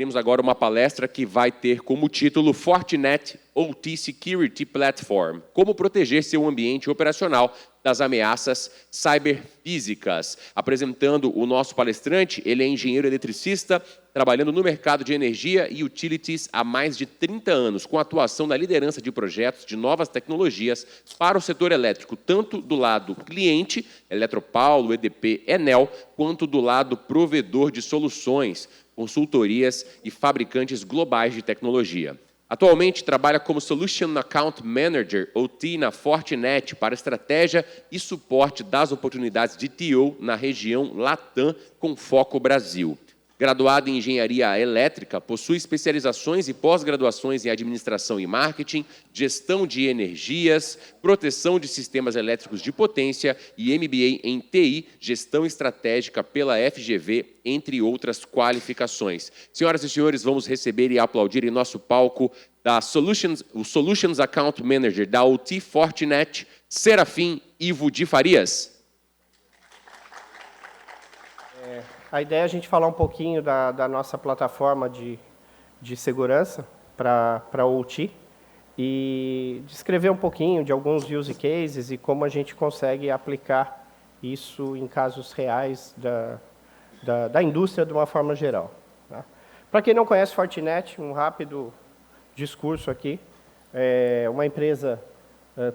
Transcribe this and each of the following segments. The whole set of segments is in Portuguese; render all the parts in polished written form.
teremos agora uma palestra que vai ter como título Fortinet OT Security Platform, como proteger seu ambiente operacional das ameaças cyberfísicas. Apresentando o nosso palestrante, ele é engenheiro eletricista, trabalhando no mercado de energia e utilities há mais de 30 anos, com atuação na liderança de projetos de novas tecnologias para o setor elétrico, tanto do lado cliente, Eletropaulo, EDP, Enel, quanto do lado provedor de soluções, consultorias e fabricantes globais de tecnologia. Atualmente trabalha como Solution Account Manager, OT, na Fortinet, para estratégia e suporte das oportunidades de TO na região Latam, com foco Brasil. Graduado em Engenharia Elétrica, possui especializações e pós-graduações em Administração e Marketing, Gestão de Energias, Proteção de Sistemas Elétricos de Potência e MBA em TI, Gestão Estratégica pela FGV, entre outras qualificações. Senhoras e senhores, vamos receber e aplaudir em nosso palco o Solutions Account Manager da OT Fortinet, Serafim Ivo de Farias. A ideia é a gente falar um pouquinho da nossa plataforma de segurança para a OT e descrever um pouquinho de alguns use cases e como a gente consegue aplicar isso em casos reais da indústria de uma forma geral. Tá? Para quem não conhece Fortinet, um rápido discurso aqui. É uma empresa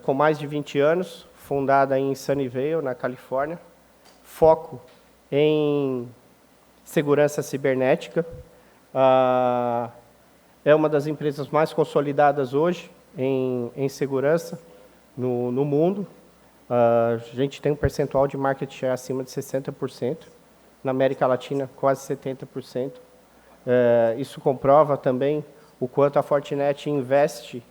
com mais de 20 anos, fundada em Sunnyvale, na Califórnia, foco em segurança cibernética. É uma das empresas mais consolidadas hoje em segurança no mundo. A gente tem um percentual de market share acima de 60%. Na América Latina, quase 70%. Isso comprova também o quanto a Fortinet investe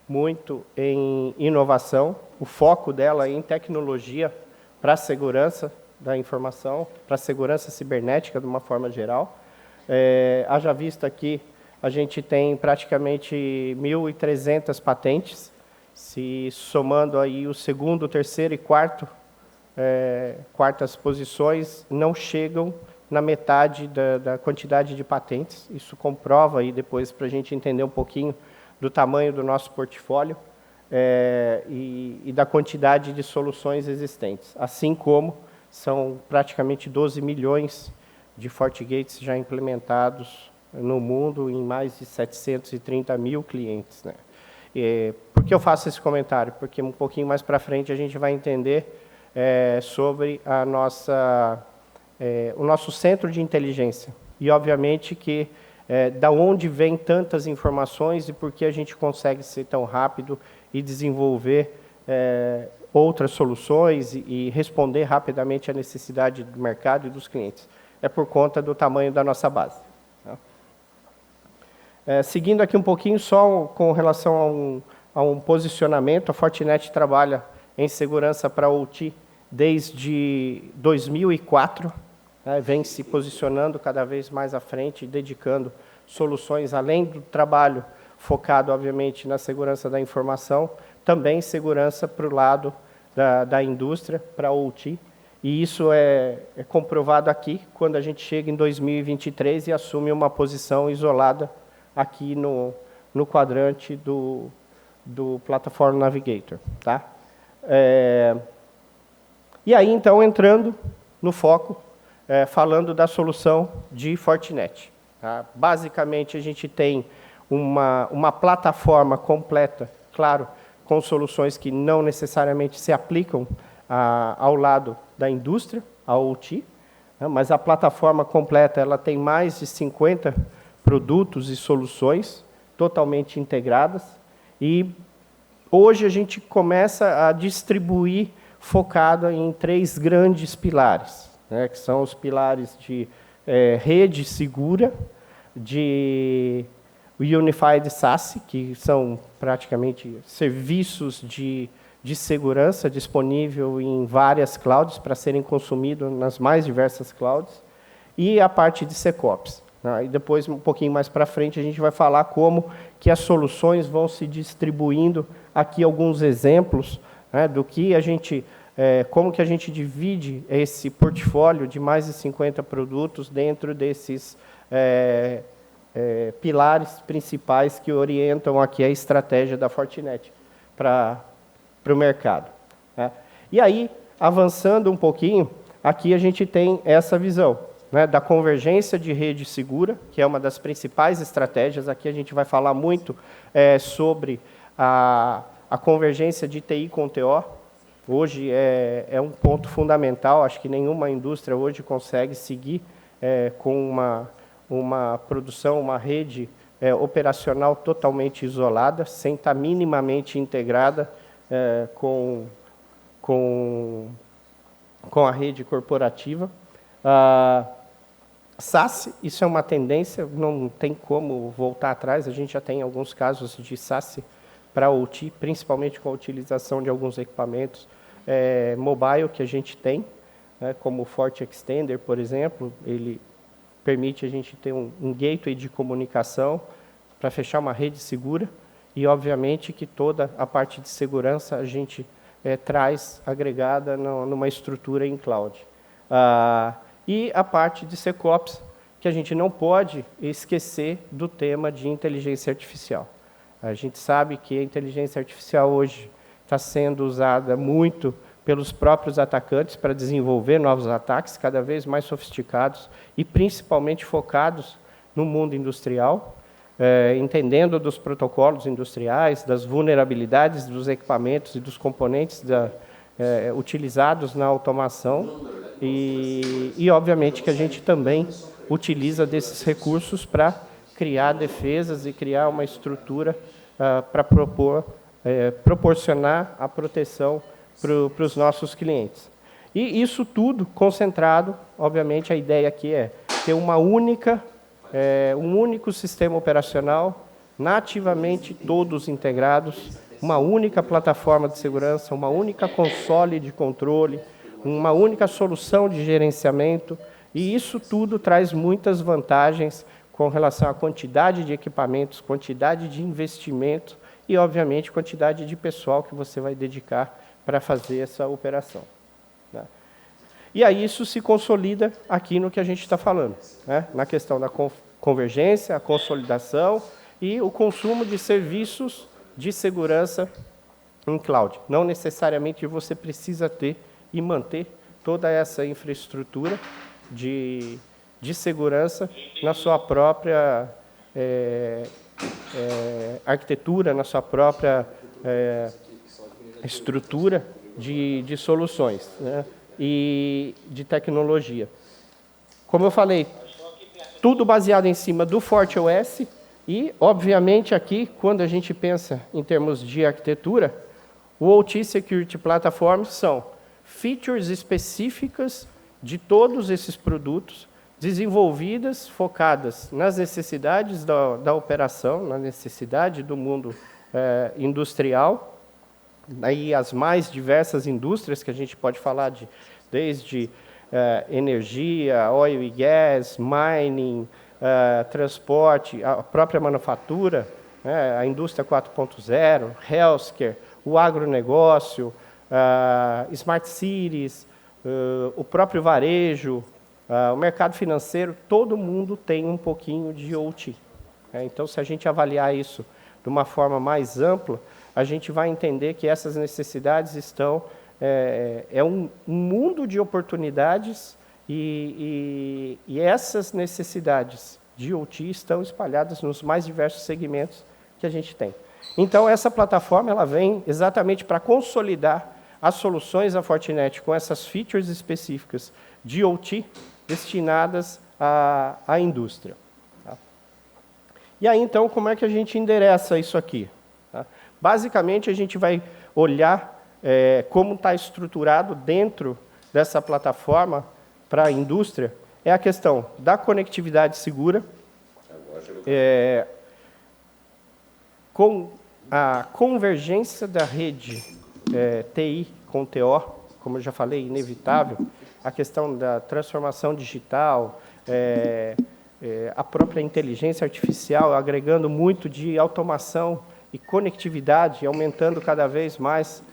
muito em inovação, o foco dela é em tecnologia para a segurança da informação, para a segurança cibernética de uma forma geral. Haja vista aqui, a gente tem praticamente 1.300 patentes, se somando aí o segundo, terceiro e quartas posições, não chegam na metade da quantidade de patentes. Isso comprova aí depois para a gente entender um pouquinho do tamanho do nosso portfólio e da quantidade de soluções existentes, assim como são praticamente 12 milhões de FortiGates já implementados no mundo em mais de 730 mil clientes. Né? Por que eu faço esse comentário? Porque um pouquinho mais para frente a gente vai entender sobre o nosso centro de inteligência. E, obviamente, que da onde vêm tantas informações e por que a gente consegue ser tão rápido e desenvolver outras soluções e responder rapidamente à necessidade do mercado e dos clientes. É por conta do tamanho da nossa base. Tá? Seguindo aqui um pouquinho, só com relação a um posicionamento, a Fortinet trabalha em segurança para OT desde 2004, né, vem se posicionando cada vez mais à frente, dedicando soluções, além do trabalho focado, obviamente, na segurança da informação, também segurança para o lado da indústria, para a OT. E isso é comprovado aqui, quando a gente chega em 2023 e assume uma posição isolada aqui no quadrante do Platform Navigator. Tá? E aí, então, entrando no foco, falando da solução de Fortinet. Tá? Basicamente, a gente tem uma plataforma completa, claro, com soluções que não necessariamente se aplicam ao lado da indústria, a OT, né? Mas a plataforma completa ela tem mais de 50 produtos e soluções totalmente integradas, e hoje a gente começa a distribuir focado em 3 grandes pilares, né? Que são os pilares de rede segura, de Unified SaaS, que são praticamente serviços de segurança disponível em várias clouds para serem consumidos nas mais diversas clouds, e a parte de SecOps. Né? E depois, um pouquinho mais para frente, a gente vai falar como que as soluções vão se distribuindo. Aqui alguns exemplos, né, do que a gente, como que a gente divide esse portfólio de mais de 50 produtos dentro desses pilares principais que orientam aqui a estratégia da Fortinet para o mercado, né? E aí, avançando um pouquinho, aqui a gente tem essa visão, né, da convergência de rede segura, que é uma das principais estratégias. Aqui a gente vai falar muito sobre a convergência de TI com TO. Hoje é um ponto fundamental, acho que nenhuma indústria hoje consegue seguir com uma produção, uma rede operacional totalmente isolada, sem estar minimamente integrada com a rede corporativa. SaaS, isso é uma tendência, não tem como voltar atrás, a gente já tem alguns casos de SaaS para OT, principalmente com a utilização de alguns equipamentos mobile que a gente tem, né, como o FortiExtender, por exemplo, ele permite a gente ter um gateway de comunicação para fechar uma rede segura e, obviamente, que toda a parte de segurança a gente traz agregada numa estrutura em cloud. E a parte de SecOps, que a gente não pode esquecer do tema de inteligência artificial. A gente sabe que a inteligência artificial hoje está sendo usada muito pelos próprios atacantes para desenvolver novos ataques cada vez mais sofisticados e principalmente focados no mundo industrial, entendendo dos protocolos industriais, das vulnerabilidades dos equipamentos e dos componentes utilizados na automação e, obviamente, que a gente também utiliza desses recursos para criar defesas e criar uma estrutura para proporcionar a proteção para os nossos clientes. E isso tudo concentrado, obviamente, a ideia aqui é ter um único sistema operacional, nativamente todos integrados, uma única plataforma de segurança, uma única console de controle, uma única solução de gerenciamento, e isso tudo traz muitas vantagens com relação à quantidade de equipamentos, quantidade de investimento e, obviamente, quantidade de pessoal que você vai dedicar para fazer essa operação, né? E aí isso se consolida aqui no que a gente está falando, né? Na questão da convergência, a consolidação e o consumo de serviços de segurança em cloud. Não necessariamente você precisa ter e manter toda essa infraestrutura de segurança na sua própria arquitetura, na sua própria estrutura de soluções, né, e de tecnologia. Como eu falei, tudo baseado em cima do FortiOS e, obviamente, aqui, quando a gente pensa em termos de arquitetura, o OT Security Platform são features específicas de todos esses produtos, desenvolvidas, focadas nas necessidades da operação, na necessidade do mundo industrial, aí as mais diversas indústrias que a gente pode falar desde energia, oil e gas, mining, transporte, a própria manufatura, né, a indústria 4.0, healthcare, o agronegócio, smart cities, o próprio varejo, o mercado financeiro, todo mundo tem um pouquinho de OT. Então, se a gente avaliar isso de uma forma mais ampla, a gente vai entender que essas necessidades estão... um mundo de oportunidades e essas necessidades de OT estão espalhadas nos mais diversos segmentos que a gente tem. Então, essa plataforma ela vem exatamente para consolidar as soluções da Fortinet com essas features específicas de OT destinadas à indústria. Tá? E aí, então, como é que a gente endereça isso aqui? Tá? Basicamente, a gente vai olhar como está estruturado dentro dessa plataforma para a indústria, é a questão da conectividade segura, com a convergência da rede TI com TO, como eu já falei, inevitável, a questão da transformação digital, a própria inteligência artificial, agregando muito de automação e conectividade, aumentando cada vez mais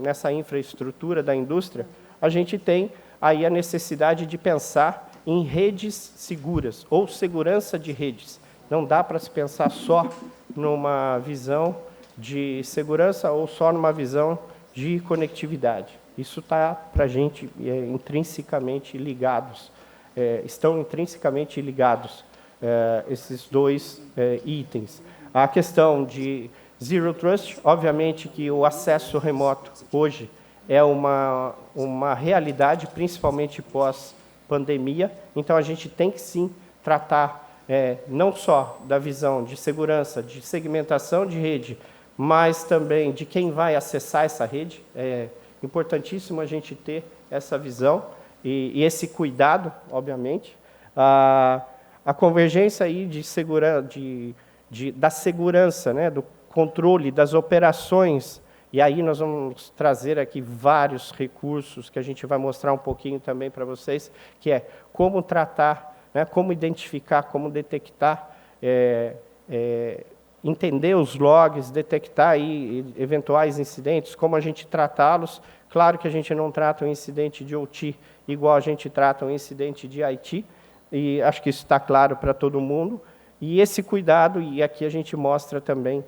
nessa infraestrutura da indústria, a gente tem aí a necessidade de pensar em redes seguras, ou segurança de redes, Não dá para se pensar só numa visão de segurança ou só numa visão de conectividade. Isso está, para a gente, intrinsecamente ligados, estão intrinsecamente ligados esses dois itens. A questão de Zero Trust, obviamente que o acesso remoto hoje é uma realidade, principalmente pós-pandemia, então a gente tem que sim tratar não só da visão de segurança, de segmentação de rede, mas também de quem vai acessar essa rede. É importantíssimo a gente ter essa visão e esse cuidado, obviamente. A convergência aí da segurança, né, do controle das operações, e aí nós vamos trazer aqui vários recursos que a gente vai mostrar um pouquinho também para vocês, que é como tratar, né, como identificar, como detectar, entender os logs, detectar aí eventuais incidentes, como a gente tratá-los. Claro que a gente não trata um incidente de OT igual a gente trata um incidente de IT, e acho que isso está claro para todo mundo. E esse cuidado, e aqui a gente mostra também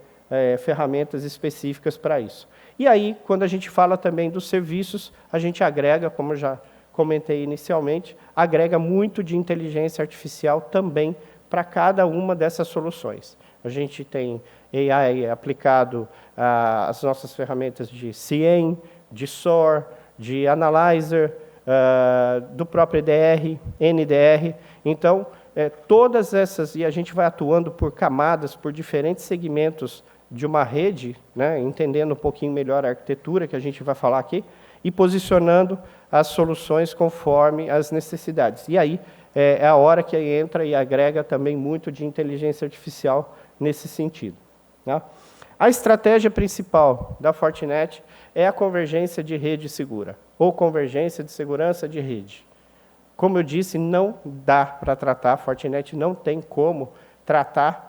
ferramentas específicas para isso. E aí, quando a gente fala também dos serviços, a gente agrega, como eu já comentei inicialmente, agrega muito de inteligência artificial também para cada uma dessas soluções. A gente tem AI aplicado às nossas ferramentas de CIEM, de SOAR, de Analyzer, do próprio EDR, NDR. Então, todas essas, e a gente vai atuando por camadas, por diferentes segmentos de uma rede, né, entendendo um pouquinho melhor a arquitetura que a gente vai falar aqui, e posicionando as soluções conforme as necessidades. E aí é a hora que entra e agrega também muito de inteligência artificial nesse sentido. Tá? A estratégia principal da Fortinet é a convergência de rede segura, ou convergência de segurança de rede. Como eu disse, não dá para tratar, a Fortinet não tem como tratar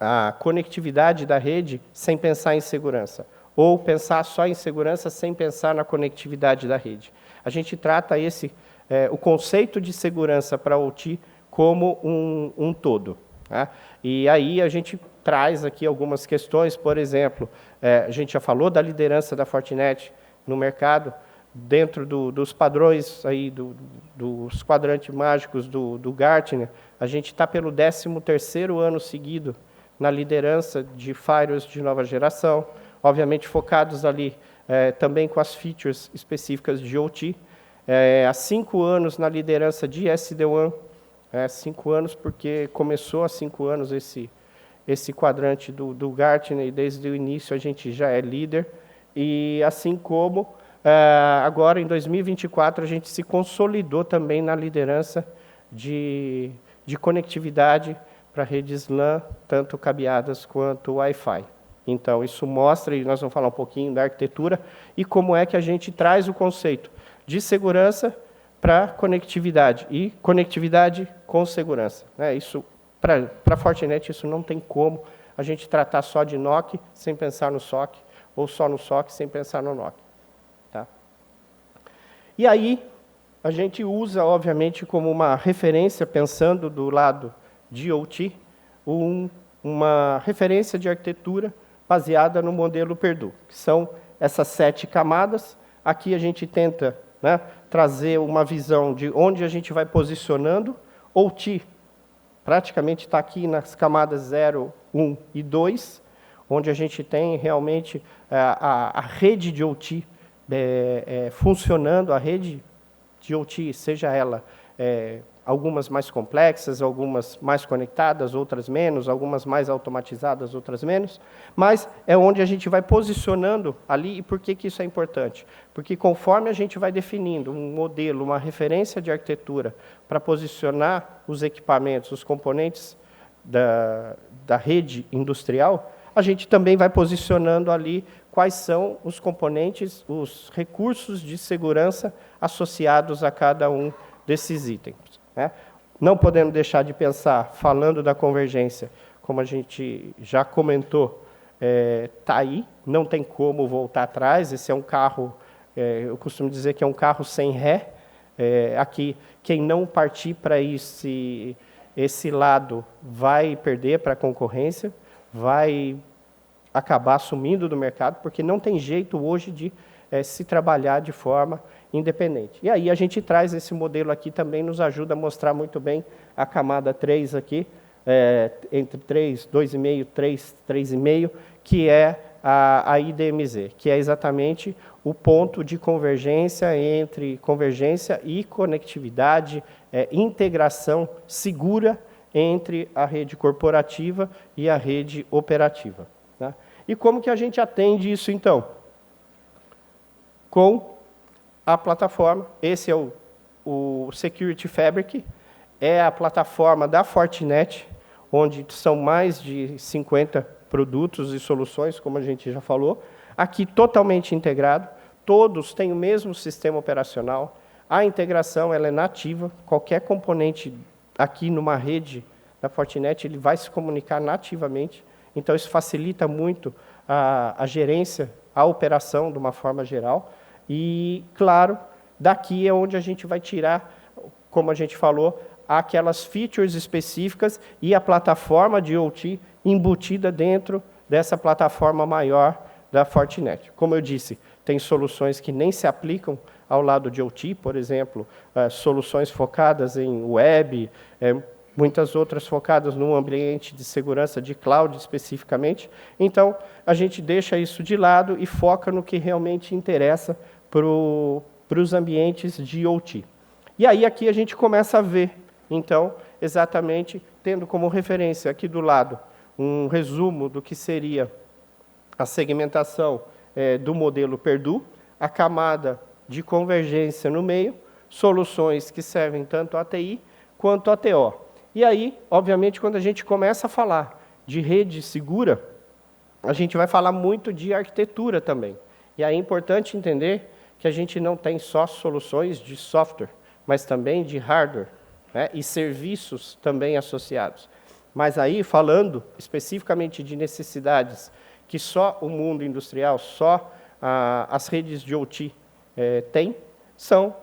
a conectividade da rede sem pensar em segurança, ou pensar só em segurança sem pensar na conectividade da rede. A gente trata o conceito de segurança para o OT como um todo. Tá? E aí a gente traz aqui algumas questões, por exemplo, a gente já falou da liderança da Fortinet no mercado, dentro dos padrões aí dos quadrantes mágicos do Gartner, a gente está pelo 13º ano seguido na liderança de firewalls de nova geração, obviamente focados ali também com as features específicas de OT. Há 5 anos na liderança de SD-WAN, 5 anos porque começou há 5 anos esse quadrante do Gartner, e desde o início a gente já é líder, e assim como agora em 2024 a gente se consolidou também na liderança de conectividade para redes LAN, tanto cabeadas quanto Wi-Fi. Então, isso mostra, e nós vamos falar um pouquinho da arquitetura, e como é que a gente traz o conceito de segurança para conectividade, e conectividade com segurança. Isso, para a Fortinet, isso não tem como a gente tratar só de NOC sem pensar no SOC, ou só no SOC sem pensar no NOC. Tá? E aí, a gente usa, obviamente, como uma referência, pensando do lado de OT, uma referência de arquitetura baseada no modelo Purdue, que são essas 7 camadas. Aqui a gente tenta, né, trazer uma visão de onde a gente vai posicionando. OT praticamente está aqui nas camadas 0, 1 e 2, onde a gente tem realmente a rede de OT funcionando, a rede de OT, seja ela algumas mais complexas, algumas mais conectadas, outras menos, algumas mais automatizadas, outras menos, mas é onde a gente vai posicionando ali. E por que isso é importante? Porque conforme a gente vai definindo um modelo, uma referência de arquitetura para posicionar os equipamentos, os componentes da rede industrial, a gente também vai posicionando ali quais são os componentes, os recursos de segurança associados a cada um desses itens. Não podemos deixar de pensar, falando da convergência, como a gente já comentou, está aí, não tem como voltar atrás. Esse é um carro, eu costumo dizer que é um carro sem ré. Aqui, quem não partir para esse esse lado vai perder para a concorrência, vai acabar sumindo do mercado, porque não tem jeito hoje de se trabalhar de forma independente. E aí a gente traz esse modelo aqui, também nos ajuda a mostrar muito bem a camada 3 aqui, entre 3, 2,5, 3, 3,5, que é a IDMZ, que é exatamente o ponto de convergência entre convergência e conectividade, integração segura entre a rede corporativa e a rede operativa. Tá? E como que a gente atende isso, então? Com a plataforma, esse é o Security Fabric, é a plataforma da Fortinet, onde são mais de 50 produtos e soluções, como a gente já falou, aqui totalmente integrado, todos têm o mesmo sistema operacional, a integração ela é nativa, qualquer componente aqui numa rede da Fortinet, ele vai se comunicar nativamente, então isso facilita muito a gerência, a operação de uma forma geral, e, claro, daqui é onde a gente vai tirar, como a gente falou, aquelas features específicas e a plataforma de OT embutida dentro dessa plataforma maior da Fortinet. Como eu disse, tem soluções que nem se aplicam ao lado de OT, por exemplo, soluções focadas em web, muitas outras focadas no ambiente de segurança de cloud especificamente. Então, a gente deixa isso de lado e foca no que realmente interessa para os ambientes de OT. E aí aqui a gente começa a ver, então, exatamente, tendo como referência aqui do lado um resumo do que seria a segmentação do modelo Perdue, a camada de convergência no meio, soluções que servem tanto a TI quanto a TO. E aí, obviamente, quando a gente começa a falar de rede segura, a gente vai falar muito de arquitetura também. E aí é importante entender que a gente não tem só soluções de software, mas também de hardware, né, e serviços também associados. Mas aí, falando especificamente de necessidades que só o mundo industrial, só as redes de OT têm, são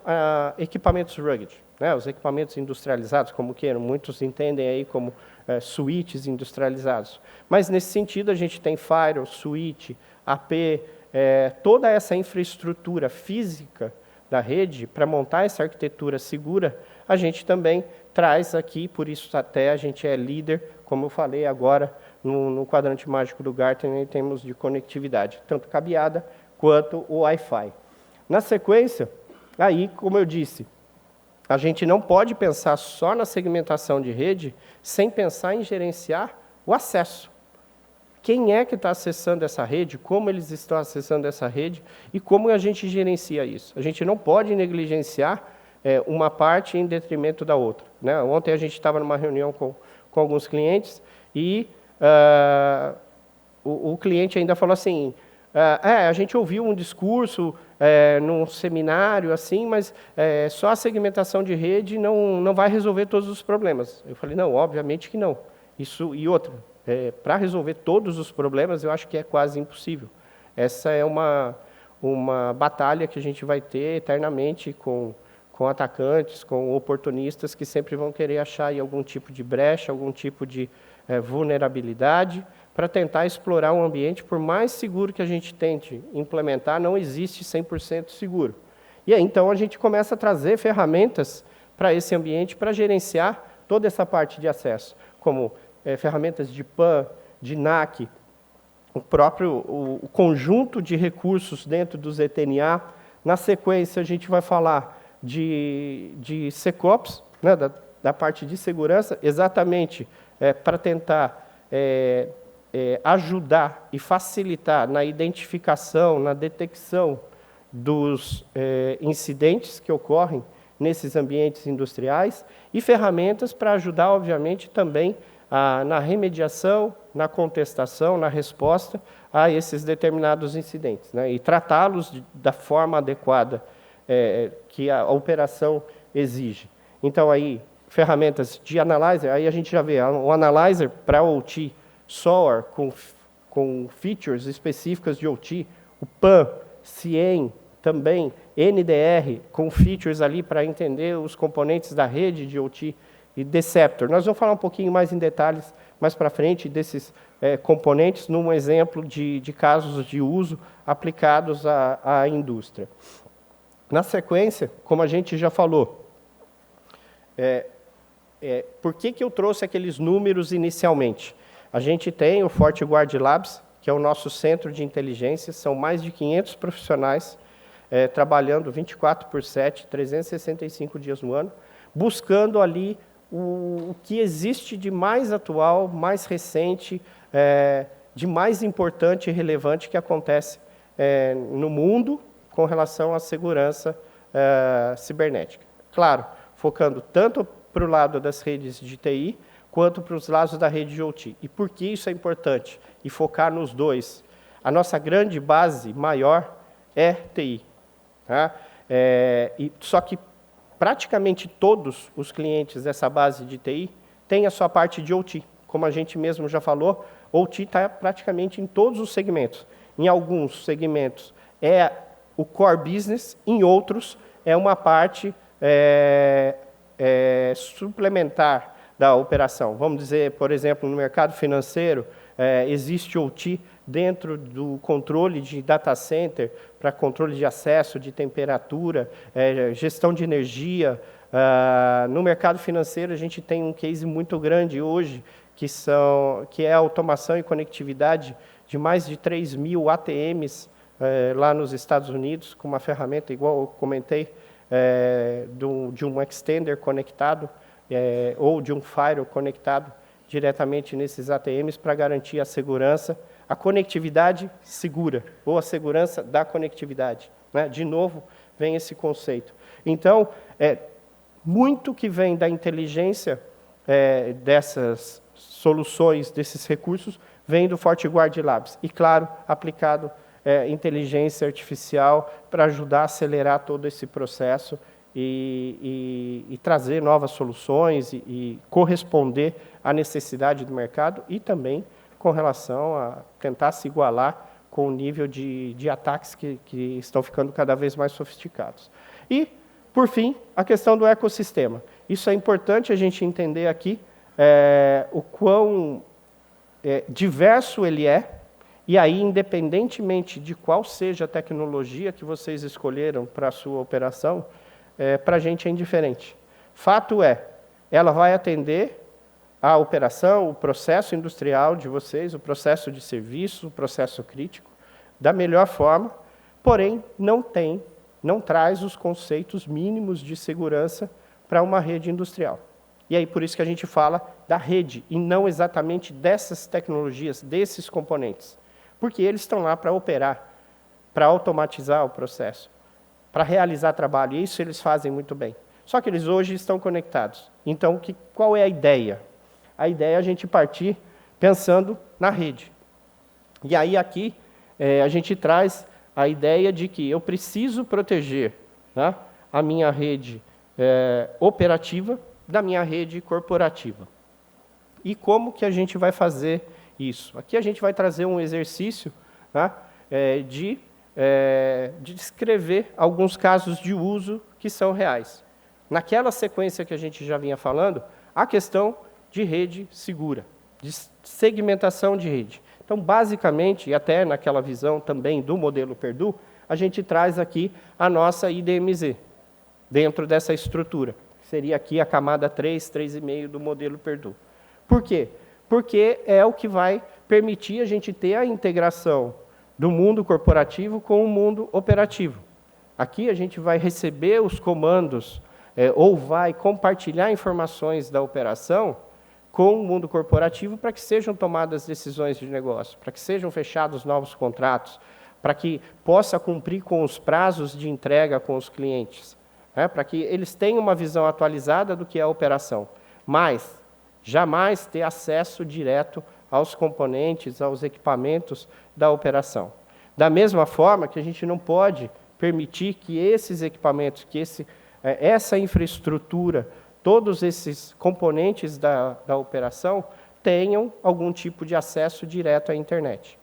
equipamentos rugged, né, os equipamentos industrializados, como queiram, muitos entendem aí como switches industrializados. Mas, nesse sentido, a gente tem firewall, switch, AP, toda essa infraestrutura física da rede, para montar essa arquitetura segura, a gente também traz aqui, por isso até a gente é líder, como eu falei agora, no quadrante mágico do Gartner, em termos de conectividade, tanto cabeada quanto o Wi-Fi. Na sequência, aí, como eu disse, a gente não pode pensar só na segmentação de rede sem pensar em gerenciar o acesso. Quem é que está acessando essa rede, como eles estão acessando essa rede e como a gente gerencia isso. A gente não pode negligenciar uma parte em detrimento da outra, né? Ontem a gente estava numa reunião com alguns clientes e o cliente ainda falou assim, a gente ouviu um discurso num seminário, assim, mas só a segmentação de rede não vai resolver todos os problemas. Eu falei, não, obviamente que não. Isso, e outra, para resolver todos os problemas, eu acho que é quase impossível. Essa é uma batalha que a gente vai ter eternamente com atacantes, com oportunistas que sempre vão querer achar aí algum tipo de brecha, algum tipo de vulnerabilidade, para tentar explorar um ambiente, por mais seguro que a gente tente implementar, não existe 100% seguro. E aí, então, a gente começa a trazer ferramentas para esse ambiente, para gerenciar toda essa parte de acesso, como ferramentas de PAN, de NAC, o conjunto de recursos dentro do ZTNA. Na sequência, a gente vai falar de SecOps, né, da parte de segurança, exatamente para tentar ajudar e facilitar na identificação, na detecção dos incidentes que ocorrem nesses ambientes industriais e ferramentas para ajudar, obviamente, também na remediação, na contestação, na resposta a esses determinados incidentes, né, e tratá-los da forma adequada que a operação exige. Então, aí, ferramentas de analyzer, aí a gente já vê o analyzer para OT, SOAR, com features específicas de OT, o PAN, CIEM, também, NDR, com features ali para entender os componentes da rede de OT e Deceptor. Nós vamos falar um pouquinho mais em detalhes mais para frente desses componentes, num exemplo de casos de uso aplicados à indústria. Na sequência, como a gente já falou, por que eu trouxe aqueles números inicialmente? A gente tem o FortiGuard Labs, que é o nosso centro de inteligência, são mais de 500 profissionais trabalhando 24/7, 365 dias no ano, buscando ali o que existe de mais atual, mais recente, de mais importante e relevante que acontece no mundo com relação à segurança cibernética. Claro, focando tanto para o lado das redes de TI, quanto para os lados da rede de OT. E por que isso é importante? E focar nos dois. A nossa grande base maior é TI. Tá? Só que praticamente todos os clientes dessa base de TI têm a sua parte de OT. Como a gente mesmo já falou, OT está praticamente em todos os segmentos. Em alguns segmentos é o core business, em outros é uma parte suplementar da operação. Vamos dizer, por exemplo, no mercado financeiro, existe OT dentro do controle de data center, para controle de acesso, de temperatura, gestão de energia. No mercado financeiro, a gente tem um case muito grande hoje, que é a automação e conectividade de mais de 3.000 ATMs lá nos Estados Unidos, com uma ferramenta, igual eu comentei, de um extender conectado, ou de um firewall conectado diretamente nesses ATMs para garantir a segurança, a conectividade segura, ou a segurança da conectividade. Né? De novo, vem esse conceito. Então, muito que vem da inteligência dessas soluções, desses recursos, vem do FortiGuard Labs. E, claro, aplicado inteligência artificial para ajudar a acelerar todo esse processo e trazer novas soluções e corresponder à necessidade do mercado e também com relação a tentar se igualar com o nível de ataques que estão ficando cada vez mais sofisticados. E, por fim, a questão do ecossistema. Isso é importante a gente entender aqui o quão diverso ele é, e aí, independentemente de qual seja a tecnologia que vocês escolheram para a sua operação, para a gente é indiferente. Fato é, ela vai atender a operação, o processo industrial de vocês, o processo de serviço, o processo crítico, da melhor forma, porém não traz os conceitos mínimos de segurança para uma rede industrial. E aí, por isso que a gente fala da rede, e não exatamente dessas tecnologias, desses componentes. Porque eles estão lá para operar, para automatizar o processo, para realizar trabalho, e isso eles fazem muito bem. Só que eles hoje estão conectados. Então, qual é a ideia? A ideia é a gente partir pensando na rede. E aí, aqui, a gente traz a ideia de que eu preciso proteger, né, a minha rede operativa da minha rede corporativa. E como que a gente vai fazer isso? Aqui a gente vai trazer um exercício, né, de descrever alguns casos de uso que são reais. Naquela sequência que a gente já vinha falando, a questão de rede segura, de segmentação de rede. Então, basicamente, e até naquela visão também do modelo Perdue, a gente traz aqui a nossa IDMZ, dentro dessa estrutura. Seria aqui a camada 3, 3,5 do modelo Perdue. Por quê? Porque é o que vai permitir a gente ter a integração do mundo corporativo com o mundo operativo. Aqui a gente vai receber os comandos ou vai compartilhar informações da operação com o mundo corporativo para que sejam tomadas decisões de negócio, para que sejam fechados novos contratos, para que possa cumprir com os prazos de entrega com os clientes, para que eles tenham uma visão atualizada do que é a operação. Mas jamais ter acesso direto aos componentes, aos equipamentos da operação. Da mesma forma que a gente não pode permitir que esses equipamentos, que essa infraestrutura, todos esses componentes da operação tenham algum tipo de acesso direto à internet.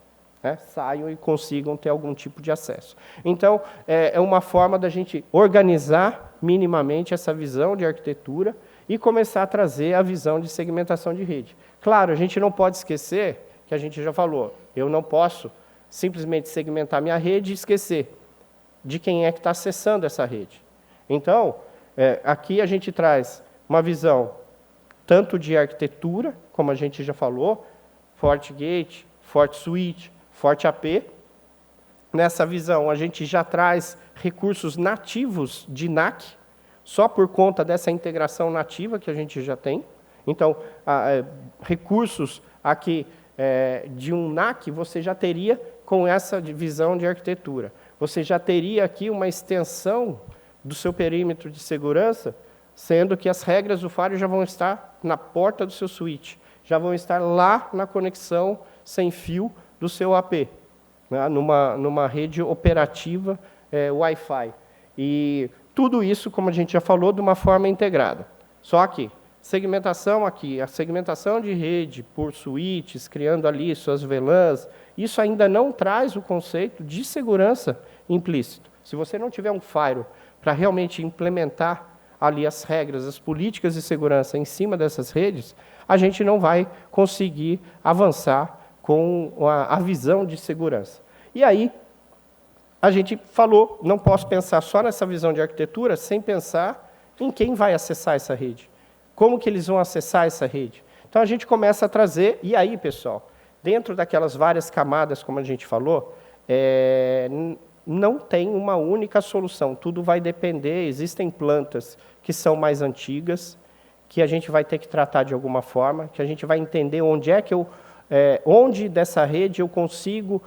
Saiam e consigam ter algum tipo de acesso. Então, é uma forma da gente organizar minimamente essa visão de arquitetura e começar a trazer a visão de segmentação de rede. Claro, a gente não pode esquecer, que a gente já falou, eu não posso simplesmente segmentar minha rede e esquecer de quem é que está acessando essa rede. Então, aqui a gente traz uma visão tanto de arquitetura, como a gente já falou, FortiGate, FortiSwitch, FortiAP. Nessa visão, a gente já traz recursos nativos de NAC, só por conta dessa integração nativa que a gente já tem. Então, recursos aqui de um NAC, você já teria com essa visão de arquitetura. Você já teria aqui uma extensão do seu perímetro de segurança, sendo que as regras do firewall já vão estar na porta do seu switch, já vão estar lá na conexão sem fio do seu AP, né, numa rede operativa Wi-Fi. E tudo isso, como a gente já falou, de uma forma integrada. Só que, segmentação aqui, a segmentação de rede por switches, criando ali suas VLANs, isso ainda não traz o conceito de segurança implícito. Se você não tiver um firewall para realmente implementar ali as regras, as políticas de segurança em cima dessas redes, a gente não vai conseguir avançar com a visão de segurança. E aí, a gente falou, não posso pensar só nessa visão de arquitetura sem pensar em quem vai acessar essa rede. Como que eles vão acessar essa rede? Então, a gente começa a trazer, e aí, pessoal, dentro daquelas várias camadas, como a gente falou, não tem uma única solução, tudo vai depender, existem plantas que são mais antigas, que a gente vai ter que tratar de alguma forma, que a gente vai entender onde é que onde dessa rede eu consigo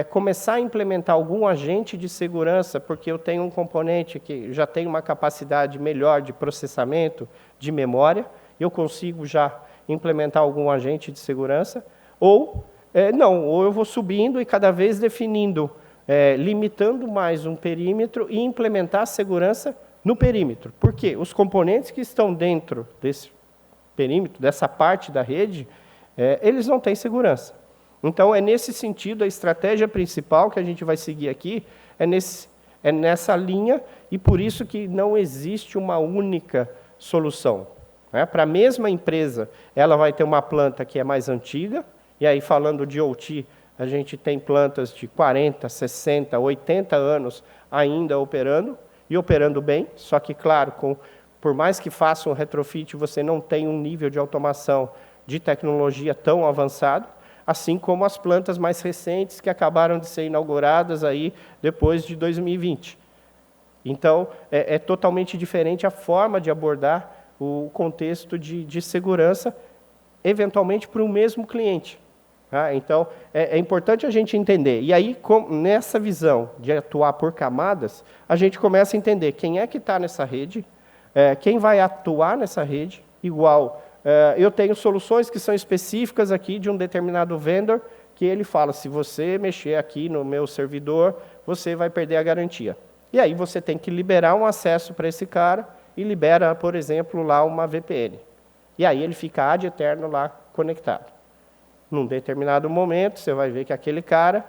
começar a implementar algum agente de segurança, porque eu tenho um componente que já tem uma capacidade melhor de processamento, de memória, eu consigo já implementar algum agente de segurança, ou ou eu vou subindo e cada vez definindo, limitando mais um perímetro e implementar a segurança no perímetro. Por quê? Os componentes que estão dentro desse perímetro, dessa parte da rede, eles não têm segurança. Então, é nesse sentido, a estratégia principal que a gente vai seguir aqui é nessa linha, e por isso que não existe uma única solução. Para a mesma empresa, ela vai ter uma planta que é mais antiga, e aí, falando de OT, a gente tem plantas de 40, 60, 80 anos ainda operando, e operando bem, só que, claro, por mais que faça um retrofit, você não tem um nível de automação de tecnologia tão avançado, assim como as plantas mais recentes que acabaram de ser inauguradas aí depois de 2020. Então, é totalmente diferente a forma de abordar o contexto de segurança, eventualmente para o mesmo cliente. Então, é importante a gente entender. E aí, nessa visão de atuar por camadas, a gente começa a entender quem é que está nessa rede, quem vai atuar nessa rede, igual... eu tenho soluções que são específicas aqui de um determinado vendor, que ele fala, se você mexer aqui no meu servidor, você vai perder a garantia. E aí você tem que liberar um acesso para esse cara e libera, por exemplo, lá uma VPN. E aí ele fica ad eterno lá conectado. Num determinado momento, você vai ver que aquele cara,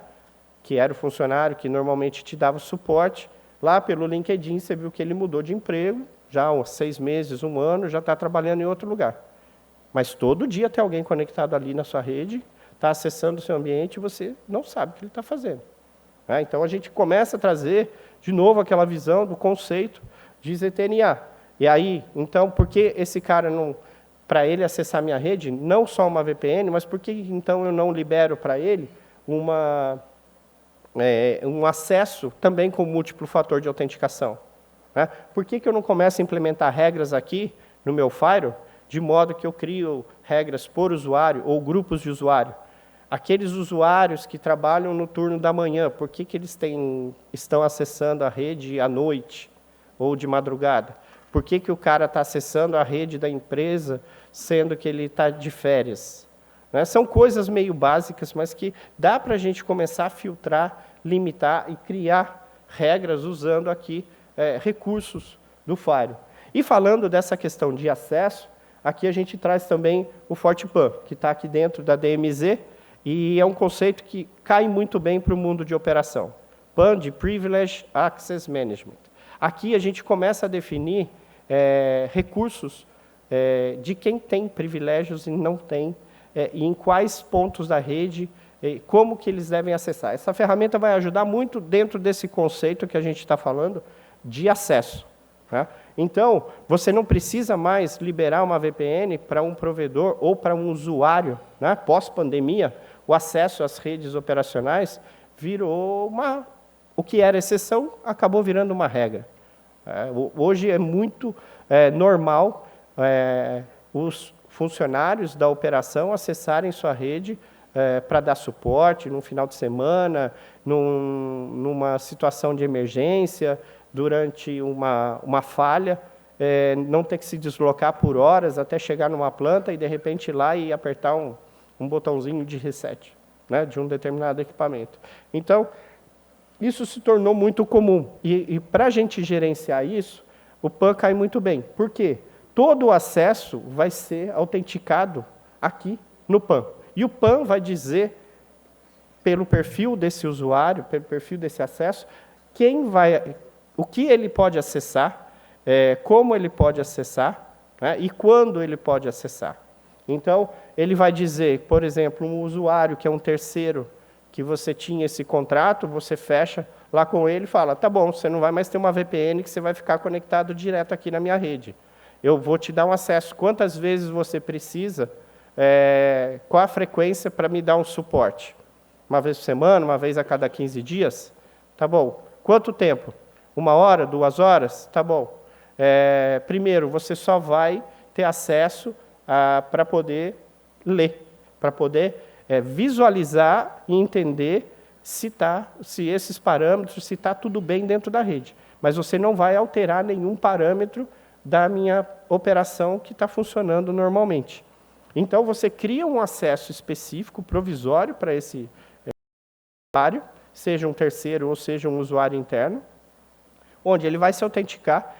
que era o funcionário que normalmente te dava suporte, lá pelo LinkedIn você viu que ele mudou de emprego, já há uns 6 meses, 1 ano, já está trabalhando em outro lugar. Mas todo dia tem alguém conectado ali na sua rede, está acessando o seu ambiente e você não sabe o que ele está fazendo. Então, a gente começa a trazer, de novo, aquela visão do conceito de ZTNA. E aí, então, por que esse cara não... Para ele acessar minha rede, não só uma VPN, mas por que, então, eu não libero para ele um acesso também com múltiplo fator de autenticação? Por que eu não começo a implementar regras aqui no meu firewall, de modo que eu crio regras por usuário ou grupos de usuário? Aqueles usuários que trabalham no turno da manhã, por que eles estão acessando a rede à noite ou de madrugada? Por que o cara está acessando a rede da empresa, sendo que ele está de férias? São coisas meio básicas, mas que dá para a gente começar a filtrar, limitar e criar regras usando aqui recursos do firewall. E falando dessa questão de acesso, aqui a gente traz também o FortiPAN, que está aqui dentro da DMZ, e é um conceito que cai muito bem para o mundo de operação. PAN, de Privileged Access Management. Aqui a gente começa a definir recursos de quem tem privilégios e não tem, e em quais pontos da rede, como que eles devem acessar. Essa ferramenta vai ajudar muito dentro desse conceito que a gente está falando de acesso. Tá? Então, você não precisa mais liberar uma VPN para um provedor ou para um usuário. Né? Pós-pandemia, o acesso às redes operacionais virou o que era exceção, acabou virando uma regra. Hoje é muito normal os funcionários da operação acessarem sua rede para dar suporte no final de semana, numa situação de emergência, durante uma falha, não ter que se deslocar por horas até chegar numa planta e, de repente, ir lá e apertar um botãozinho de reset, né, de um determinado equipamento. Então, isso se tornou muito comum. E para a gente gerenciar isso, o PAN cai muito bem. Por quê? Todo o acesso vai ser autenticado aqui no PAN. E o PAN vai dizer, pelo perfil desse usuário, pelo perfil desse acesso, o que ele pode acessar, como ele pode acessar, né, e quando ele pode acessar. Então, ele vai dizer, por exemplo, um usuário que é um terceiro, que você tinha esse contrato, você fecha lá com ele e fala, tá bom, você não vai mais ter uma VPN que você vai ficar conectado direto aqui na minha rede. Eu vou te dar um acesso. Quantas vezes você precisa, qual a frequência para me dar um suporte? Uma vez por semana, uma vez a cada 15 dias? Tá bom. Quanto tempo? 1 hora, 2 horas? Tá bom. Primeiro, você só vai ter acesso para poder ler, para poder visualizar e entender se esses parâmetros, se está tudo bem dentro da rede. Mas você não vai alterar nenhum parâmetro da minha operação que está funcionando normalmente. Então, você cria um acesso específico, provisório, para esse usuário, seja um terceiro ou seja um usuário interno, onde ele vai se autenticar.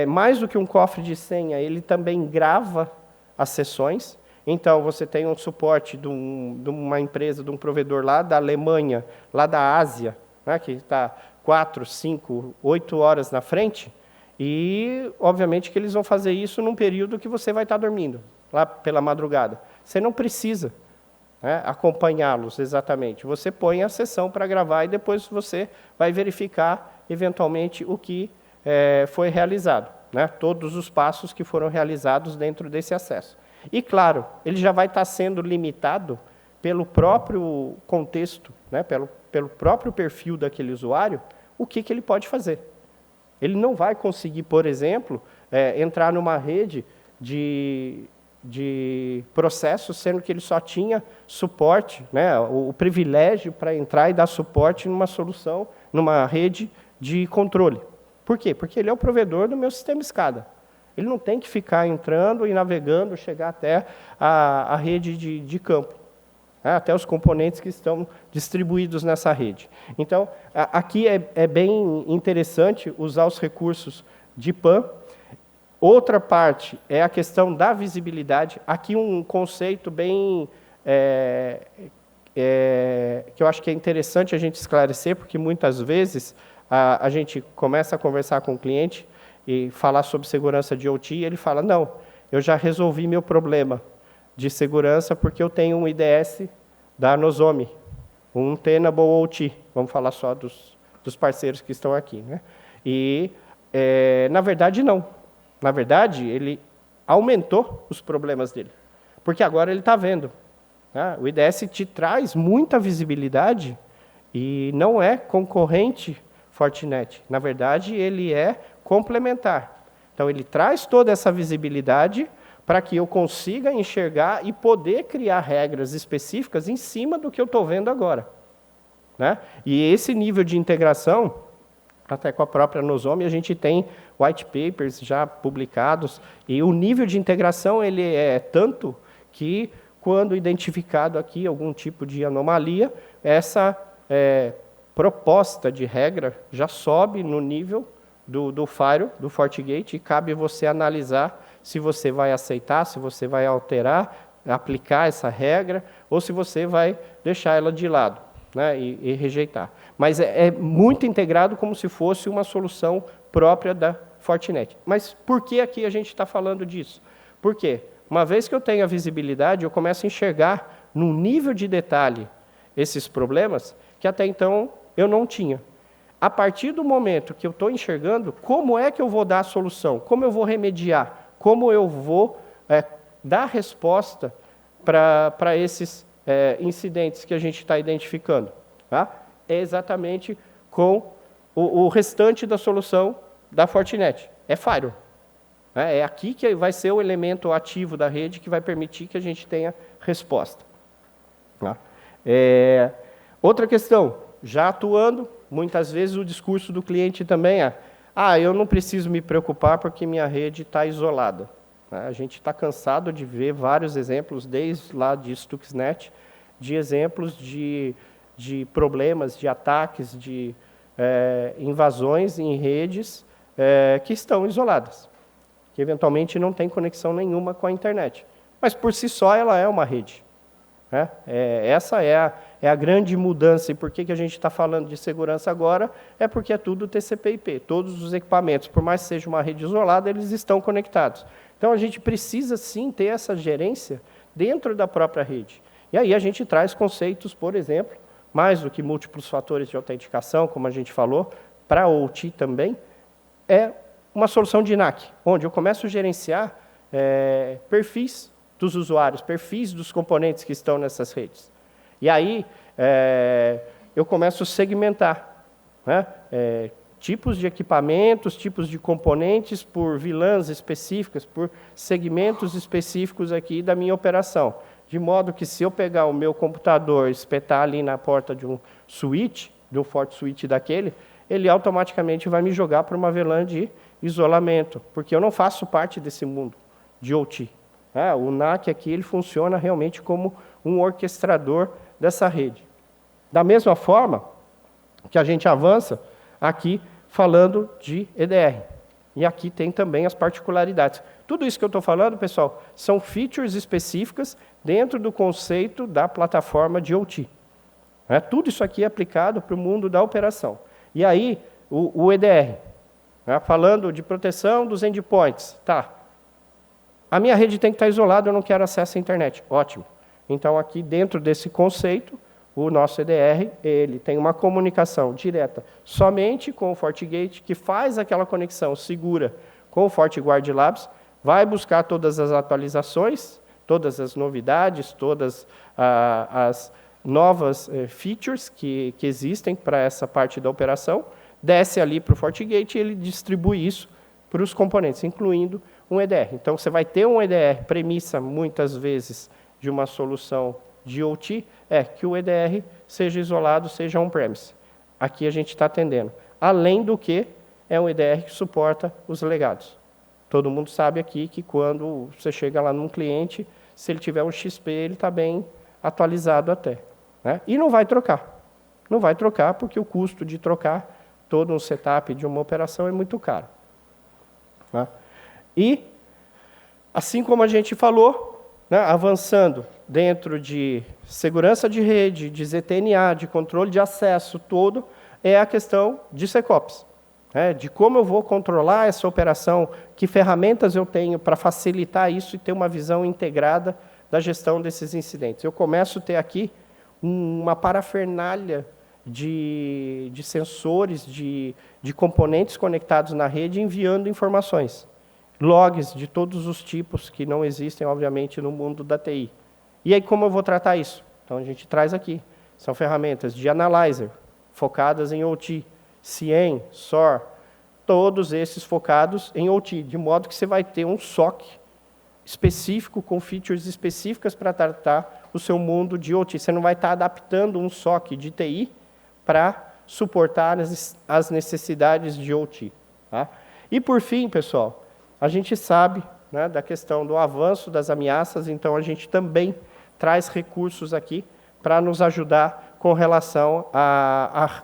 Mais do que um cofre de senha, ele também grava as sessões. Então, você tem um suporte de uma empresa, de um provedor lá da Alemanha, lá da Ásia, né, que está 4, 5, 8 horas na frente, e, obviamente, que eles vão fazer isso num período que você vai estar dormindo, lá pela madrugada. Você não precisa, né, acompanhá-los exatamente. Você põe a sessão para gravar e depois você vai verificar, eventualmente, o que foi realizado, né, todos os passos que foram realizados dentro desse acesso. E, claro, ele já vai estar sendo limitado pelo próprio contexto, né, pelo próprio perfil daquele usuário, o que ele pode fazer. Ele não vai conseguir, por exemplo, entrar numa rede de processos, sendo que ele só tinha suporte, né, o privilégio para entrar e dar suporte numa solução, numa rede de controle. Por quê? Porque ele é o provedor do meu sistema SCADA. Ele não tem que ficar entrando e navegando, chegar até a rede de campo, né, até os componentes que estão distribuídos nessa rede. Então, aqui é bem interessante usar os recursos de PAN. Outra parte é a questão da visibilidade. Aqui um conceito bem que eu acho que é interessante a gente esclarecer, porque muitas vezes a gente começa a conversar com o cliente e falar sobre segurança de OT, e ele fala, não, eu já resolvi meu problema de segurança porque eu tenho um IDS da Nozomi, um Tenable OT, vamos falar só dos parceiros que estão aqui, né? E, na verdade, não. Na verdade, ele aumentou os problemas dele, porque agora ele está vendo. Né? O IDS te traz muita visibilidade e não é concorrente Fortinet. Na verdade, ele é complementar. Então, ele traz toda essa visibilidade para que eu consiga enxergar e poder criar regras específicas em cima do que eu estou vendo agora. Né? E esse nível de integração, até com a própria Nozomi, a gente tem white papers já publicados, e o nível de integração ele é tanto que, quando identificado aqui algum tipo de anomalia, essa proposta de regra já sobe no nível do Firewall, do FortiGate, e cabe você analisar se você vai aceitar, se você vai alterar, aplicar essa regra, ou se você vai deixar ela de lado, né, e rejeitar. Mas é muito integrado como se fosse uma solução própria da Fortinet. Mas por que aqui a gente está falando disso? Por quê? Uma vez que eu tenho a visibilidade, eu começo a enxergar num nível de detalhe esses problemas que até então eu não tinha. A partir do momento que eu estou enxergando, como é que eu vou dar a solução? Como eu vou remediar? Como eu vou dar resposta para esses incidentes que a gente está identificando? Tá? É exatamente com o restante da solução da Fortinet. É Firewall. É aqui que vai ser o elemento ativo da rede que vai permitir que a gente tenha resposta. Tá? Outra questão, já atuando, muitas vezes o discurso do cliente também é: eu não preciso me preocupar porque minha rede está isolada. A gente está cansado de ver vários exemplos, desde lá de Stuxnet, de exemplos de problemas, de ataques, de invasões em redes que estão isoladas, que eventualmente não tem conexão nenhuma com a internet. Mas, por si só, ela é uma rede. Essa é a grande mudança. E por que a gente está falando de segurança agora? É porque é tudo TCP/IP. Todos os equipamentos, por mais que seja uma rede isolada, eles estão conectados. Então, a gente precisa, sim, ter essa gerência dentro da própria rede. E aí a gente traz conceitos, por exemplo, mais do que múltiplos fatores de autenticação, como a gente falou, para a OT também, é uma solução de NAC, onde eu começo a gerenciar perfis dos usuários, perfis dos componentes que estão nessas redes. E aí, eu começo a segmentar, né? Tipos de equipamentos, tipos de componentes por VLANs específicas, por segmentos específicos aqui da minha operação. De modo que, se eu pegar o meu computador e espetar ali na porta de um switch, de um FortiSwitch daquele, ele automaticamente vai me jogar para uma VLAN de isolamento, porque eu não faço parte desse mundo de OT. O NAC aqui ele funciona realmente como um orquestrador dessa rede. Da mesma forma que a gente avança aqui falando de EDR. E aqui tem também as particularidades. Tudo isso que eu estou falando, pessoal, são features específicas dentro do conceito da plataforma de OT. Tudo isso aqui é aplicado para o mundo da operação. E aí, o EDR, falando de proteção dos endpoints. Tá. A minha rede tem que estar isolada, eu não quero acesso à internet. Ótimo. Então, aqui dentro desse conceito, o nosso EDR, ele tem uma comunicação direta somente com o FortiGate, que faz aquela conexão segura com o FortiGuard Labs, vai buscar todas as atualizações, todas as novidades, todas as novas features que existem para essa parte da operação, desce ali para o FortiGate e ele distribui isso para os componentes, incluindo um EDR. Então, você vai ter um EDR, premissa, muitas vezes, de uma solução de OT, que o EDR seja isolado, seja on-premise. Aqui a gente está atendendo. Além do que, é um EDR que suporta os legados. Todo mundo sabe aqui que quando você chega lá num cliente, se ele tiver um XP, ele está bem atualizado até. E não vai trocar. Não vai trocar porque o custo de trocar todo um setup de uma operação é muito caro. E, assim como a gente falou, avançando dentro de segurança de rede, de ZTNA, de controle de acesso, todo, é a questão de SecOps. De como eu vou controlar essa operação, que ferramentas eu tenho para facilitar isso e ter uma visão integrada da gestão desses incidentes. Eu começo a ter aqui uma parafernália de sensores, de componentes conectados na rede, enviando informações. Logs de todos os tipos que não existem, obviamente, no mundo da TI. E aí, como eu vou tratar isso? Então, a gente traz aqui. São ferramentas de Analyzer, focadas em OT, CIEM, SOAR, todos esses focados em OT, de modo que você vai ter um SOC específico, com features específicas para tratar o seu mundo de OT. Você não vai estar adaptando um SOC de TI para suportar as necessidades de OT. E, por fim, pessoal, a gente sabe da questão do avanço das ameaças, então a gente também traz recursos aqui para nos ajudar com relação a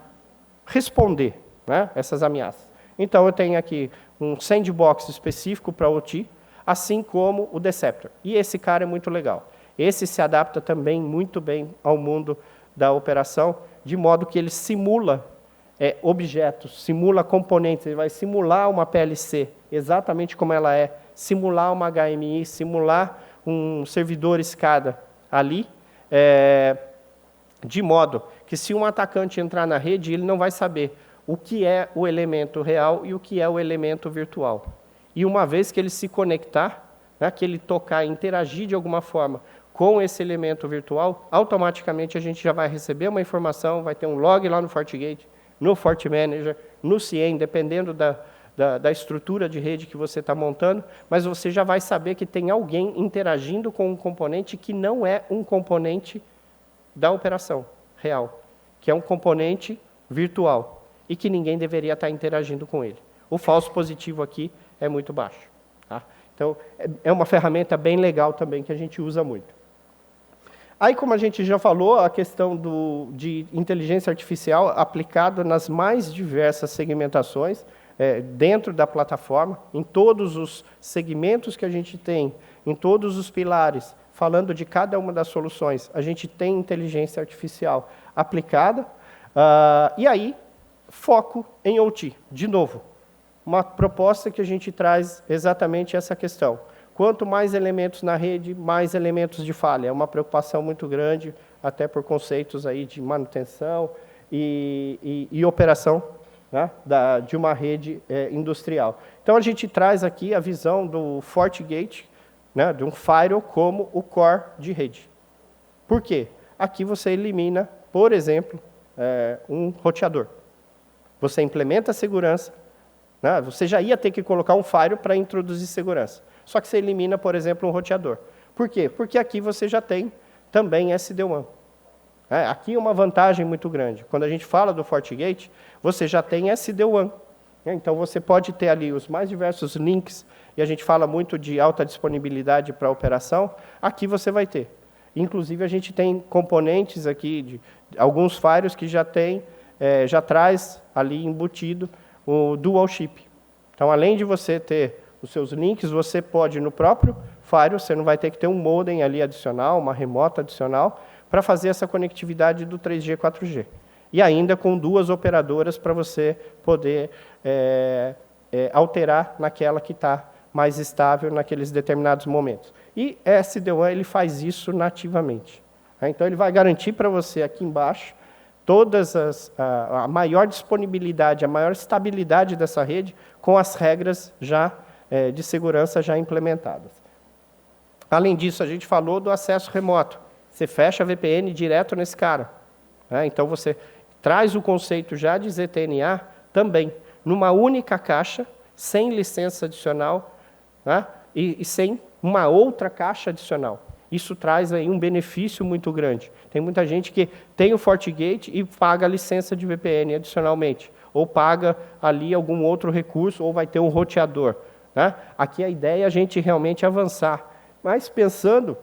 responder essas ameaças. Então, eu tenho aqui um sandbox específico para OT, assim como o Deceptor. E esse cara é muito legal. Esse se adapta também muito bem ao mundo da operação, de modo que ele simula objetos, simula componentes, ele vai simular uma PLC, exatamente como ela é, simular uma HMI, simular um servidor SCADA ali, de modo que se um atacante entrar na rede, ele não vai saber o que é o elemento real e o que é o elemento virtual. E uma vez que ele se conectar, né, que ele tocar, interagir de alguma forma com esse elemento virtual, automaticamente a gente já vai receber uma informação, vai ter um log lá no FortiGate, no FortiManager, no CIEM, dependendo da estrutura de rede que você está montando, mas você já vai saber que tem alguém interagindo com um componente que não é um componente da operação real, que é um componente virtual e que ninguém deveria estar interagindo com ele. O falso positivo aqui é muito baixo. Tá? Então, é uma ferramenta bem legal também que a gente usa muito. Aí, como a gente já falou, a questão de inteligência artificial aplicada nas mais diversas segmentações, dentro da plataforma, em todos os segmentos que a gente tem, em todos os pilares, falando de cada uma das soluções, a gente tem inteligência artificial aplicada, e aí, foco em OT, de novo, uma proposta que a gente traz exatamente essa questão. Quanto mais elementos na rede, mais elementos de falha. É uma preocupação muito grande, até por conceitos aí de manutenção e operação, né, de uma rede industrial. Então, a gente traz aqui a visão do FortiGate, né, de um firewall como o core de rede. Por quê? Aqui você elimina, por exemplo, um roteador. Você implementa a segurança, né, você já ia ter que colocar um firewall para introduzir segurança. Só que você elimina, por exemplo, um roteador. Por quê? Porque aqui você já tem também SD-WAN. Aqui é uma vantagem muito grande. Quando a gente fala do FortiGate, você já tem SD-WAN. Então, você pode ter ali os mais diversos links, e a gente fala muito de alta disponibilidade para a operação, aqui você vai ter. Inclusive, a gente tem componentes aqui, de alguns firewalls que já traz ali embutido o dual chip. Então, além de você ter os seus links, você pode, no próprio firewall, você não vai ter que ter um modem ali adicional, uma remota adicional, para fazer essa conectividade do 3G, 4G. E ainda com 2 operadoras para você poder alterar naquela que está mais estável naqueles determinados momentos. E SD-WAN, ele faz isso nativamente. Então, ele vai garantir para você aqui embaixo a maior disponibilidade, a maior estabilidade dessa rede com as regras já de segurança já implementadas. Além disso, a gente falou do acesso remoto. Você fecha a VPN direto nesse cara. Então, você traz o conceito já de ZTNA também, numa única caixa, sem licença adicional, né, e sem uma outra caixa adicional. Isso traz aí um benefício muito grande. Tem muita gente que tem o FortiGate e paga a licença de VPN adicionalmente, ou paga ali algum outro recurso, ou vai ter um roteador. Né? Aqui a ideia é a gente realmente avançar. Mas pensando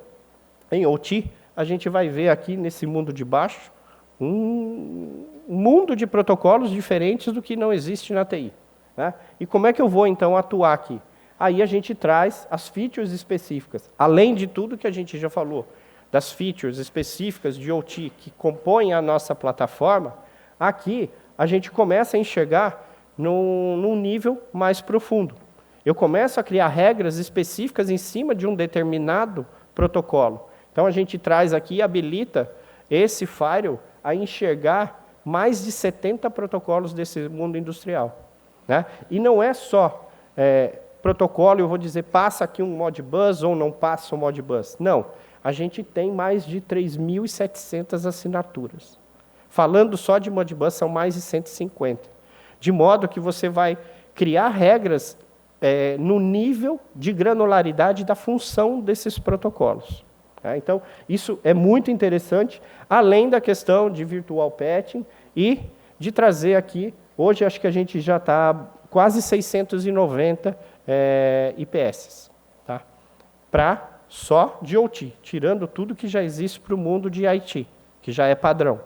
em OT, a gente vai ver aqui nesse mundo de baixo um mundo de protocolos diferentes do que não existe na TI. Né? E como é que eu vou, então, atuar aqui? Aí a gente traz as features específicas. Além de tudo que a gente já falou, das features específicas de OT que compõem a nossa plataforma, aqui a gente começa a enxergar num nível mais profundo. Eu começo a criar regras específicas em cima de um determinado protocolo. Então, a gente traz aqui e habilita esse firewall a enxergar mais de 70 protocolos desse mundo industrial. Né? E não é só protocolo, eu vou dizer, passa aqui um Modbus ou não passa um Modbus. Não, a gente tem mais de 3.700 assinaturas. Falando só de Modbus, são mais de 150. De modo que você vai criar regras no nível de granularidade da função desses protocolos. Então, isso é muito interessante, além da questão de virtual patching e de trazer aqui, hoje acho que a gente já está quase 690 IPS, tá? Para só de OT, tirando tudo que já existe para o mundo de IT, que já é padrão.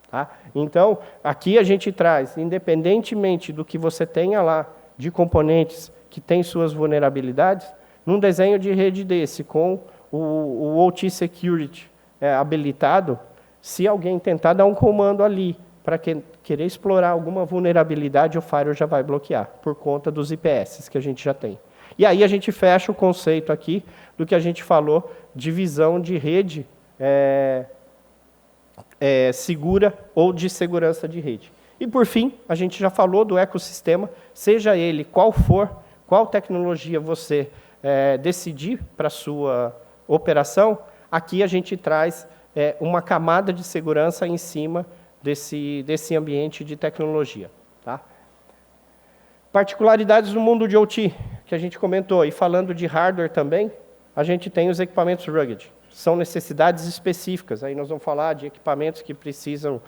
Tá? Então, aqui a gente traz, independentemente do que você tenha lá de componentes que têm suas vulnerabilidades, num desenho de rede desse, com o OT Security habilitado, se alguém tentar dar um comando ali para querer explorar alguma vulnerabilidade, o firewall já vai bloquear, por conta dos IPS que a gente já tem. E aí a gente fecha o conceito aqui do que a gente falou de visão de rede segura ou de segurança de rede. E, por fim, a gente já falou do ecossistema, seja ele qual for, qual tecnologia você decidir para a sua operação, aqui a gente traz uma camada de segurança em cima desse ambiente de tecnologia. Tá? Particularidades do mundo de OT, que a gente comentou, e falando de hardware também, a gente tem os equipamentos rugged. São necessidades específicas. Aí nós vamos falar de equipamentos que precisam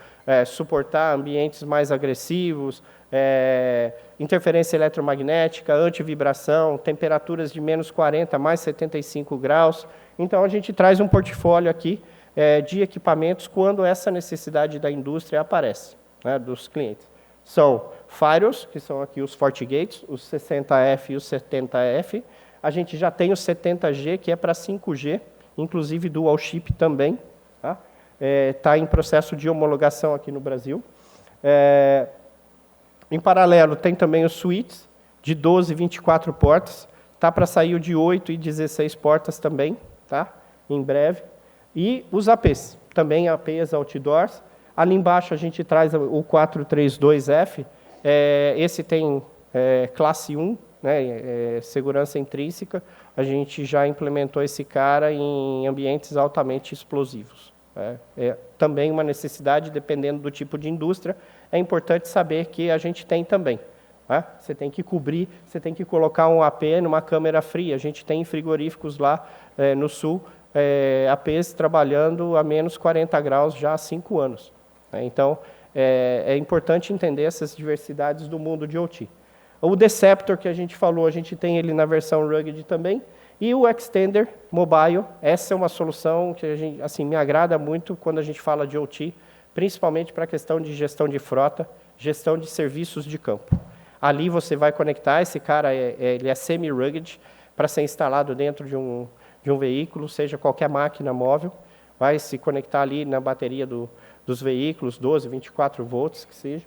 suportar ambientes mais agressivos, interferência eletromagnética, antivibração, temperaturas de menos 40, mais 75 graus. Então, a gente traz um portfólio aqui de equipamentos quando essa necessidade da indústria aparece, né, dos clientes. São firewalls, que são aqui os FortiGates, os 60F e os 70F. A gente já tem o 70G, que é para 5G, inclusive dual chip também. Tá em processo de homologação aqui no Brasil. Em paralelo, tem também os switches de 12 e 24 portas. Está para sair o de 8 e 16 portas também, tá? Em breve. E os APs, também APs outdoors. Ali embaixo a gente traz o 432F. Esse tem classe 1, né, segurança intrínseca. A gente já implementou esse cara em ambientes altamente explosivos. Também uma necessidade, dependendo do tipo de indústria, é importante saber que a gente tem também. Você tem que cobrir, você tem que colocar um AP numa câmera fria. A gente tem frigoríficos lá no sul, APs trabalhando a menos 40 graus já há 5 anos. Então, é importante entender essas diversidades do mundo de OT. O Deceptor, que a gente falou, a gente tem ele na versão rugged também. E o Extender Mobile, essa é uma solução que me agrada muito quando a gente fala de OT, principalmente para a questão de gestão de frota, gestão de serviços de campo. Ali você vai conectar, esse cara ele é semi-rugged, para ser instalado dentro de um veículo, seja qualquer máquina móvel, vai se conectar ali na bateria dos veículos, 12, 24 volts, que seja,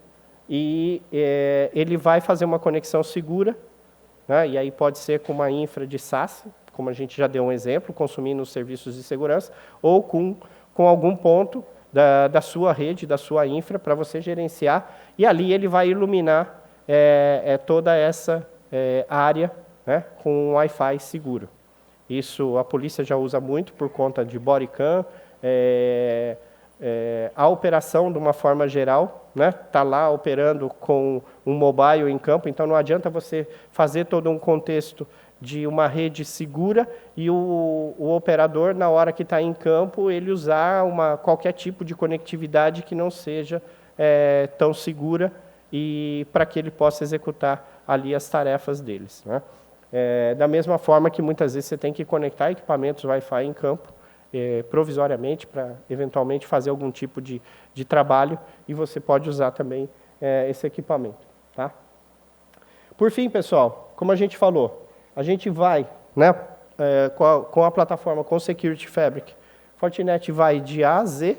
e ele vai fazer uma conexão segura, né, e aí pode ser com uma infra de SaaS, como a gente já deu um exemplo, consumindo os serviços de segurança, ou com algum ponto da sua rede, da sua infra, para você gerenciar, e ali ele vai iluminar toda essa área, né, com um Wi-Fi seguro. Isso a polícia já usa muito por conta de bodycam, a operação de uma forma geral, né, tá lá operando com um mobile em campo, então não adianta você fazer todo um contexto de uma rede segura e o operador, na hora que está em campo, ele usar qualquer tipo de conectividade que não seja tão segura e para que ele possa executar ali as tarefas deles. Né? Da mesma forma que muitas vezes você tem que conectar equipamentos Wi-Fi em campo, provisoriamente, para eventualmente fazer algum tipo de trabalho, e você pode usar também esse equipamento. Tá? Por fim, pessoal, como a gente falou, a gente vai, né, com a plataforma, com o Security Fabric, Fortinet vai de A a Z,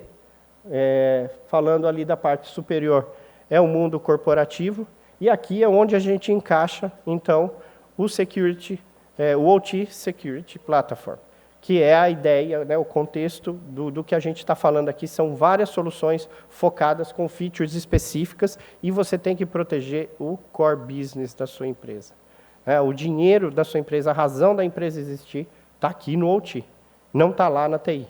falando ali da parte superior, é o mundo corporativo, e aqui é onde a gente encaixa, então, o Security, o OT Security Platform, que é a ideia, né, o contexto do que a gente está falando aqui, são várias soluções focadas com features específicas, e você tem que proteger o core business da sua empresa. O dinheiro da sua empresa, a razão da empresa existir, está aqui no OT, não está lá na TI.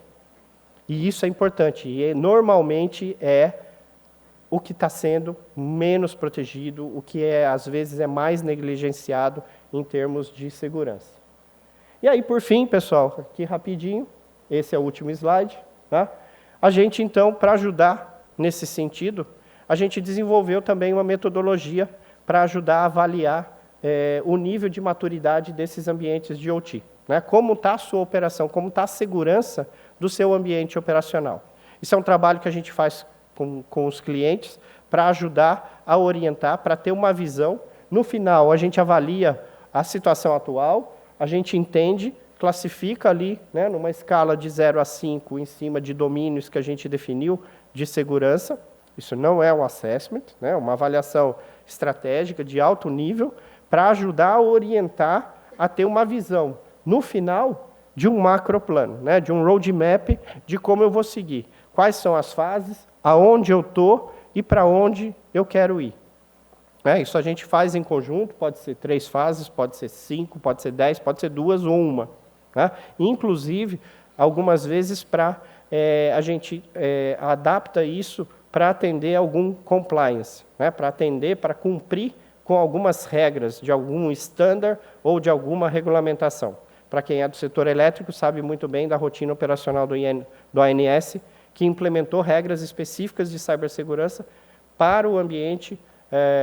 E isso é importante, e normalmente é o que está sendo menos protegido, o que às vezes é mais negligenciado em termos de segurança. E aí, por fim, pessoal, aqui rapidinho, esse é o último slide, né? A gente, então, para ajudar nesse sentido, a gente desenvolveu também uma metodologia para ajudar a avaliar o nível de maturidade desses ambientes de OT. Né? Como está a sua operação, como está a segurança do seu ambiente operacional. Isso é um trabalho que a gente faz com os clientes para ajudar a orientar, para ter uma visão. No final, a gente avalia a situação atual, a gente entende, classifica ali, né, numa escala de 0 a 5, em cima de domínios que a gente definiu de segurança, isso não é um assessment, né? Uma avaliação estratégica de alto nível para ajudar a orientar a ter uma visão, no final, de um macroplano, né? De um roadmap de como eu vou seguir. Quais são as fases, aonde eu estou e para onde eu quero ir. Isso a gente faz em conjunto, pode ser 3 fases, pode ser 5, pode ser 10, pode ser 2 ou 1. Né? Inclusive, algumas vezes a gente adapta isso para atender algum compliance, né? Para cumprir com algumas regras de algum standard ou de alguma regulamentação. Para quem é do setor elétrico, sabe muito bem da rotina operacional do ANS, que implementou regras específicas de cibersegurança para o ambiente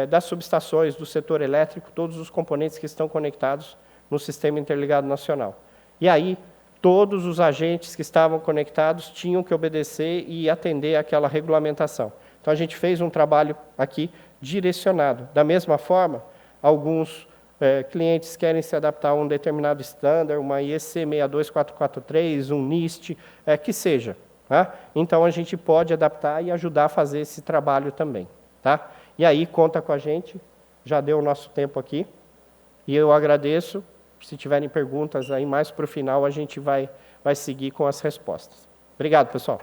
das subestações, do setor elétrico, todos os componentes que estão conectados no Sistema Interligado Nacional. E aí, todos os agentes que estavam conectados tinham que obedecer e atender àquela regulamentação. Então, a gente fez um trabalho aqui direcionado. Da mesma forma, alguns clientes querem se adaptar a um determinado standard, uma IEC 62443, um NIST, que seja. Tá? Então, a gente pode adaptar e ajudar a fazer esse trabalho também. Tá? E aí, conta com a gente, já deu o nosso tempo aqui, e eu agradeço. Se tiverem perguntas aí mais para o final, a gente vai seguir com as respostas. Obrigado, pessoal.